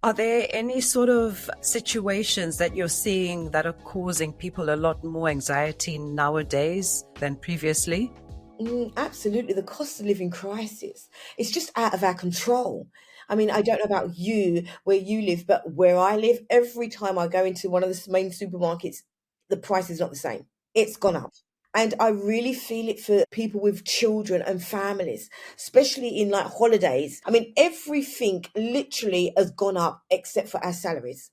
Are there any sort of situations that you're seeing that are causing people a lot more anxiety nowadays than previously? Absolutely. The cost of living crisis, it's just out of our control. I mean, I don't know about you, where you live, but where I live, every time I go into one of the main supermarkets, the price is not the same. It's gone up. And I really feel it for people with children and families, especially in like holidays. I mean, everything literally has gone up except for our salaries.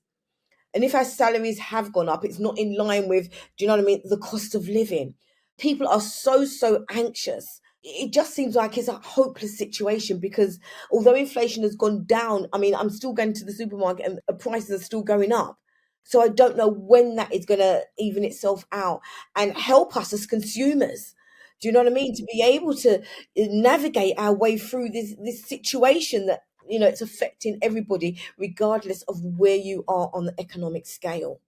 And if our salaries have gone up, it's not in line with, do you know what I mean, the cost of living. People are so anxious. It just seems like it's a hopeless situation because although inflation has gone down, I mean, I'm still going to the supermarket and the prices are still going up. So I don't know when that is going to even itself out and help us as consumers. Do you know what I mean? To be able to navigate our way through this situation that it's affecting everybody, regardless of where you are on the economic scale.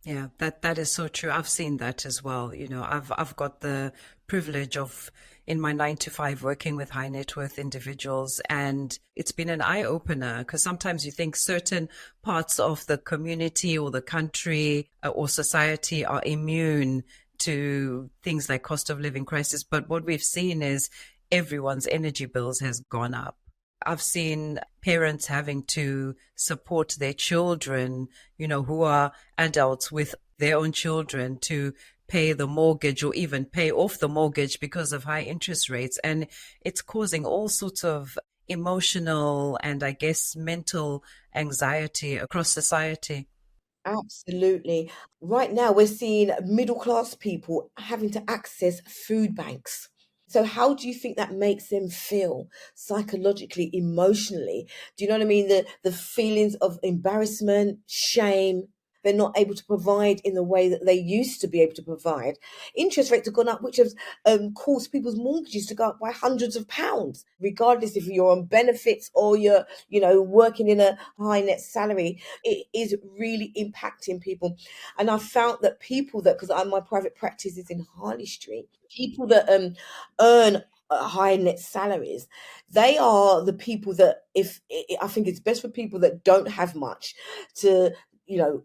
Yeah, that is so true. I've seen that as well. I've got the privilege of in my 9 to 5 working with high net worth individuals, and it's been an eye opener because sometimes you think certain parts of the community or the country or society are immune to things like cost of living crisis, but what we've seen is everyone's energy bills has gone up. I've seen parents having to support their children, who are adults with their own children to pay the mortgage or even pay off the mortgage because of high interest rates. And it's causing all sorts of emotional and I guess mental anxiety across society. Absolutely. Right now, we're seeing middle class people having to access food banks. So, how do you think that makes them feel psychologically, emotionally? Do you know what I mean? The feelings of embarrassment, shame. They're not able to provide in the way that they used to be able to provide. Interest rates have gone up, which has caused people's mortgages to go up by hundreds of pounds, regardless if you're on benefits or you're, working in a high net salary. It is really impacting people. And I found that people that, because my private practice is in Harley Street, people that earn high net salaries, they are the people that, if I think it's best for people that don't have much to,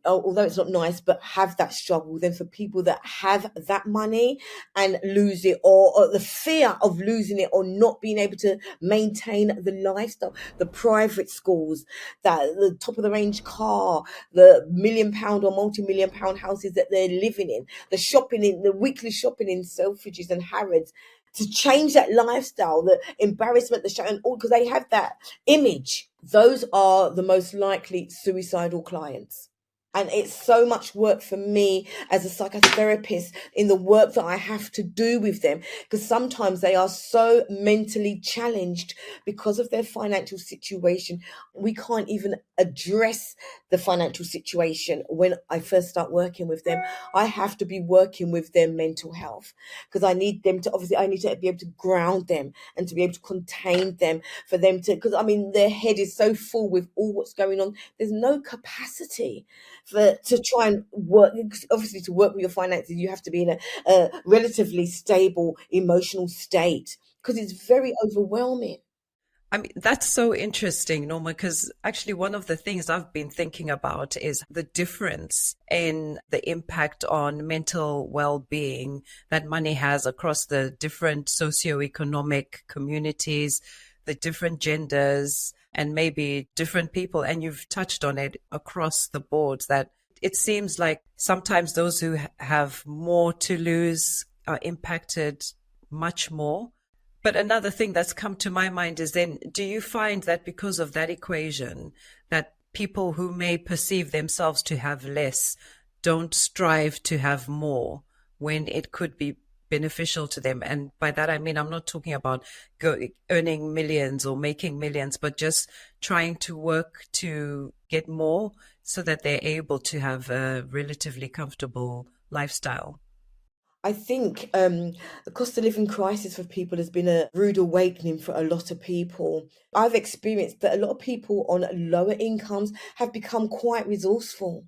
although it's not nice, but have that struggle, then for people that have that money and lose it, or the fear of losing it, or not being able to maintain the lifestyle, the private schools, that the top of the range car, the £1 million or multi-million-pound houses that they're living in, the weekly shopping in Selfridges and Harrods, to change that lifestyle, the embarrassment, the shame, all because they have that image. Those are the most likely suicidal clients. And it's so much work for me as a psychotherapist in the work that I have to do with them, because sometimes they are so mentally challenged because of their financial situation. We can't even address the financial situation when I first start working with them. I have to be working with their mental health because I need them to, obviously, I need to be able to ground them and to be able to contain them, for them to, because I mean, their head is so full with all what's going on. There's no capacity for to try and work. Obviously, to work with your finances, you have to be in a relatively stable emotional state because it's very overwhelming. I mean, that's so interesting, Norma, because actually one of the things I've been thinking about is the difference in the impact on mental well-being that money has across the different socioeconomic communities, the different genders, and maybe different people. And you've touched on it across the board that it seems like sometimes those who have more to lose are impacted much more. But another thing that's come to my mind is then, do you find that because of that equation, that people who may perceive themselves to have less don't strive to have more when it could be beneficial to them? And by that, I mean, I'm not talking about earning millions or making millions, but just trying to work to get more so that they're able to have a relatively comfortable lifestyle. I think the cost of living crisis for people has been a rude awakening for a lot of people. I've experienced that a lot of people on lower incomes have become quite resourceful.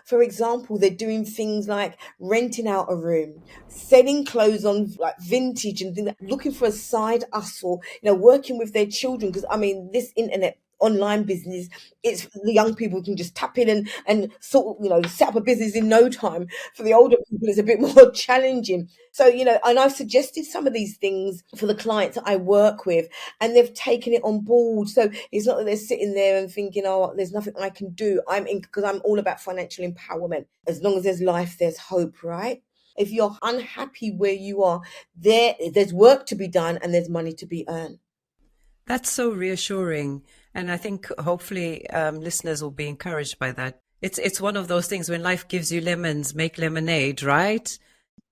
For example, they're doing things like renting out a room, selling clothes on like vintage and things, looking for a side hustle, working with their children. Because I mean, this internet online business, it's the young people can just tap in and sort of, set up a business in no time. For the older people, it's a bit more challenging. So, and I've suggested some of these things for the clients that I work with, and they've taken it on board. So it's not that they're sitting there and thinking, oh, there's nothing I can do. Because I'm all about financial empowerment. As long as there's life, there's hope, right? If you're unhappy where you are, there's work to be done and there's money to be earned. That's so reassuring. And I think hopefully listeners will be encouraged by that. It's one of those things when life gives you lemons, make lemonade, right?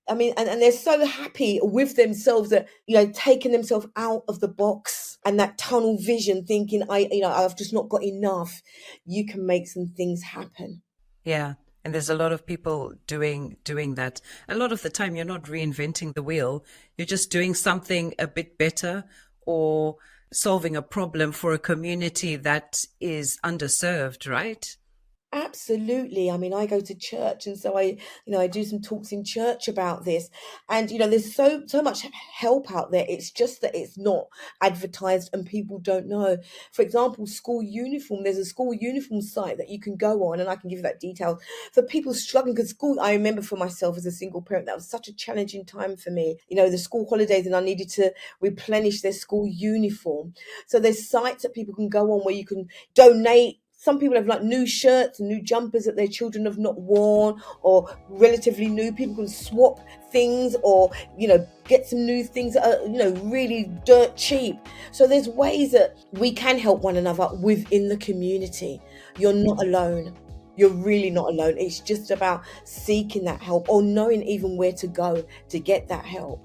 I mean, and they're so happy with themselves that, taking themselves out of the box and that tunnel vision, thinking, I've just not got enough. You can make some things happen. Yeah. And there's a lot of people doing that. A lot of the time, you're not reinventing the wheel. You're just doing something a bit better or solving a problem for a community that is underserved, right? Absolutely. I mean, I go to church, and so I do some talks in church about this. And there's so much help out there. It's just that it's not advertised and people don't know. For example, school uniform. There's a school uniform site that you can go on, and I can give you that detail for people struggling. Because school, I remember for myself as a single parent, that was such a challenging time for me. The school holidays, and I needed to replenish their school uniform. So there's sites that people can go on where you can donate. Some people have like new shirts and new jumpers that their children have not worn, or relatively new. People can swap things, or get some new things that are really dirt cheap. So there's ways that we can help one another within the community. You're not alone. You're really not alone. It's just about seeking that help, or knowing even where to go to get that help.